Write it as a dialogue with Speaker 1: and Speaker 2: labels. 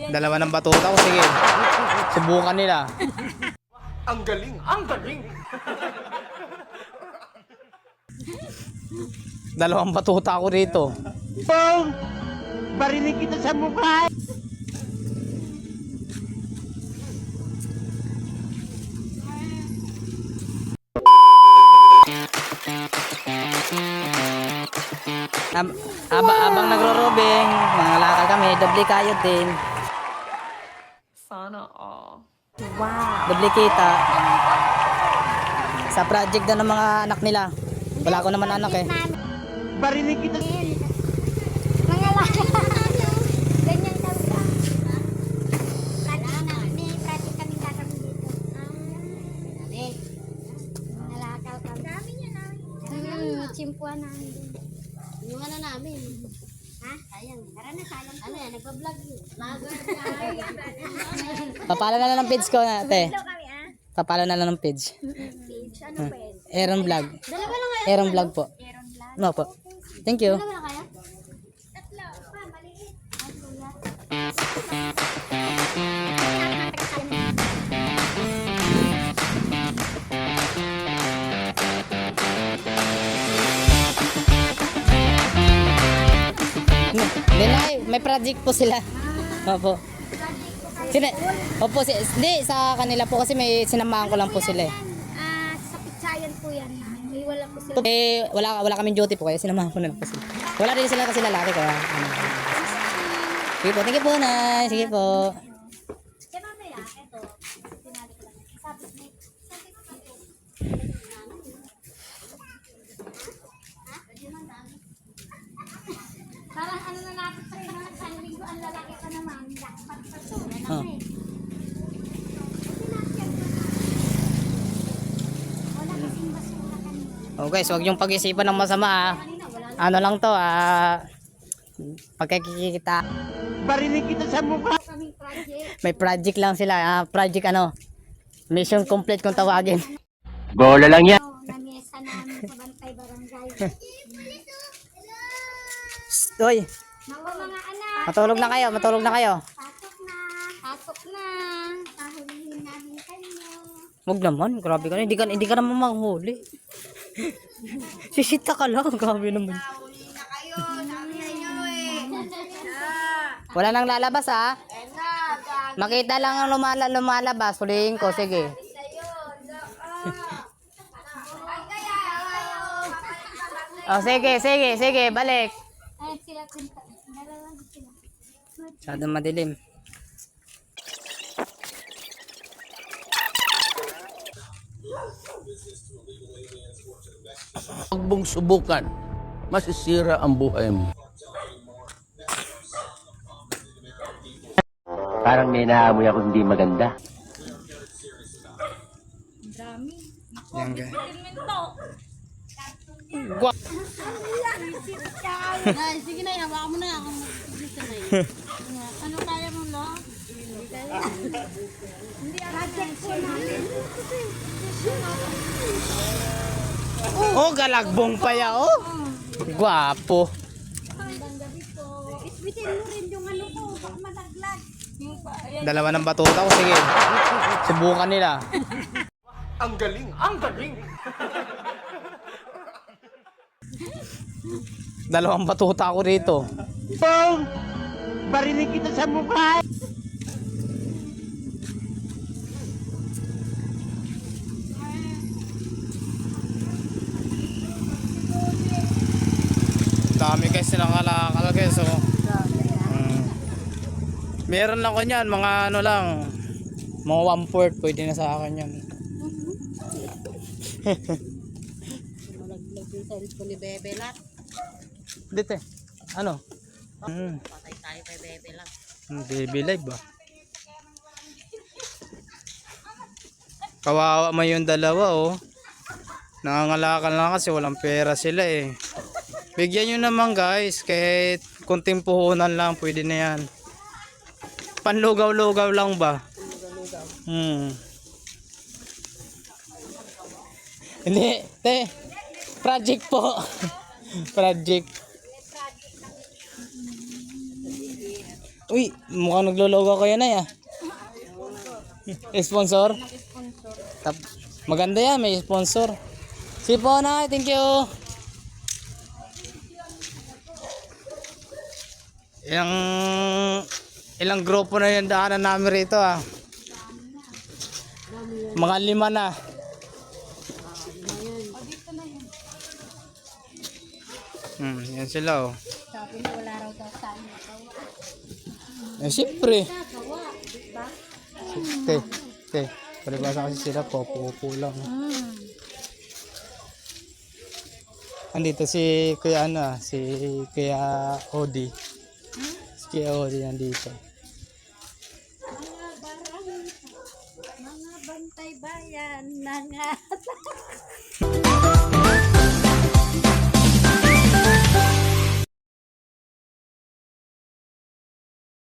Speaker 1: Dalawa ng batuta ko, sige. Subukan nila.
Speaker 2: Ang galing! Ang galing!
Speaker 1: Dalawang batuta ko rito.
Speaker 3: Pong! Barinig kita sa mukha!
Speaker 1: Abang nagro-robing, mga lakal kami, doble kayod din.
Speaker 4: Sana all.
Speaker 1: Doble kita. Sa project na ng mga anak nila. Wala ko naman anak eh.
Speaker 3: Barinig kita!
Speaker 5: Mga laki. Ganyan kami ka. May project kami gagawin dito. Nalakal kami. Dami niya namin. Chimpuan namin. Yung ano namin. Ha? Sayang. Tara na, sayang. Ano yan? Nagpa-vlog yun. Vlogger.
Speaker 1: Papalo na lang ng page ko na, te.
Speaker 5: Hello kami, ah.
Speaker 1: Papalo na lang ng page.
Speaker 5: Page. Ano pwede?
Speaker 1: Aaron Vlog.
Speaker 5: Dalawa lang kaya?
Speaker 1: Aaron Vlog po.
Speaker 5: Aaron Vlog.
Speaker 1: No po. Thank you.
Speaker 5: Dalawa lang kaya? Tatlo. Pa, maliit. Ay, kuya.
Speaker 1: Hindi na, may project po sila. Opo. Opo, hindi, sa kanila po kasi may sinamahan ko lang po sila eh.
Speaker 5: Sa pitsayan po yan. May wala po sila.
Speaker 1: Eh, wala kaming duty po kaya sinamahan ko na lang po sila. Wala rin sila kasi lalaki kaya. Sige po, thank you po, Nay. Sige po.
Speaker 5: Kaya mamaya, eto. Pinali ko lang. Sabi ko, parang ano na natin sa ino, sa linggo ang lalaki pa naman. Dapat pa sobra na
Speaker 1: Oh.
Speaker 5: eh. Wala kasing basura kanina.
Speaker 1: Okay, so huwag yung pag-isipan ng masama ah. Ano lang to pagkikita.
Speaker 3: Barinig kita sa mukha!
Speaker 5: Kaming project.
Speaker 1: May project lang sila. Project ano. Mission complete kung tawagin.
Speaker 3: Bola lang yan!
Speaker 5: Na mesa namin sa Bantay Barangay.
Speaker 1: Hoy,
Speaker 5: Mga anak.
Speaker 1: matulog na kayo, matulog na kayo.
Speaker 5: Pasok na. Pasok na. Pahulihin namin kayo.
Speaker 1: Huwag naman, grabe ka na. Hindi ka naman manghuli. Sisita ka lang, grabe naman. Wala nang lalabas ha. Makita lang ang lumalabas. Hulihin ko, sige. Oh, sige, balik.
Speaker 5: Ay, sila kunta. Dalawa sila.
Speaker 1: Masyadong madilim.
Speaker 6: Huwag mong subukan, masisira ang buhay mo.
Speaker 3: Parang may naamoy ako hindi maganda.
Speaker 1: Yan ga. Gwa.
Speaker 5: Ay, sige na, hawakan mo na. Ako mag-dito na Ano kaya mo, lo? Hindi, project po namin.
Speaker 1: Oh, galagbong pa ya, oh. Gwapo.
Speaker 5: Hanggang gabi po. Isbitin mo rin yung ano ko. Baka malaglag.
Speaker 1: Dalawa ng batuta ko, sige. Subukan nila.
Speaker 2: Ang galing! Ang galing!
Speaker 1: Dalawang batuta ko rito.
Speaker 3: Pong! Barinig kita sa mukha!
Speaker 1: Dami guys silang kalakal guys, so. Meron lang ko niyan, mga ano lang. Mga 1/4 pwede na sa akin yan.
Speaker 4: Malaglag yung cellphone ni Bebe lang.
Speaker 1: Dito eh. Ano?
Speaker 4: Patay tayo kay Bebe lang.
Speaker 1: Baby live ba? Kawawa mo yung dalawa oh. Nangangalakan lang kasi walang pera sila eh. Bigyan nyo naman guys, kahit kunting puhunan lang pwede na yan. Panlugaw-lugaw lang ba? Hindi, te. Project po. Project. Uy, mukhang naglologo kayo na ya. Sponsor? Maganda yan, may sponsor. Sipo na, thank you. Ilang grupo na yung daanan namin rito ah. Mga 5 na. Yan sila oh.
Speaker 5: Sabi niya wala raw daw tayo.
Speaker 1: Siyempre.
Speaker 5: Gawa, diba?
Speaker 1: Te, palibasa kasi sila po lang. Andito si Kuya si Kuya Odi. Si Kuya Odi nandito.
Speaker 5: Mga bantay bayan, mga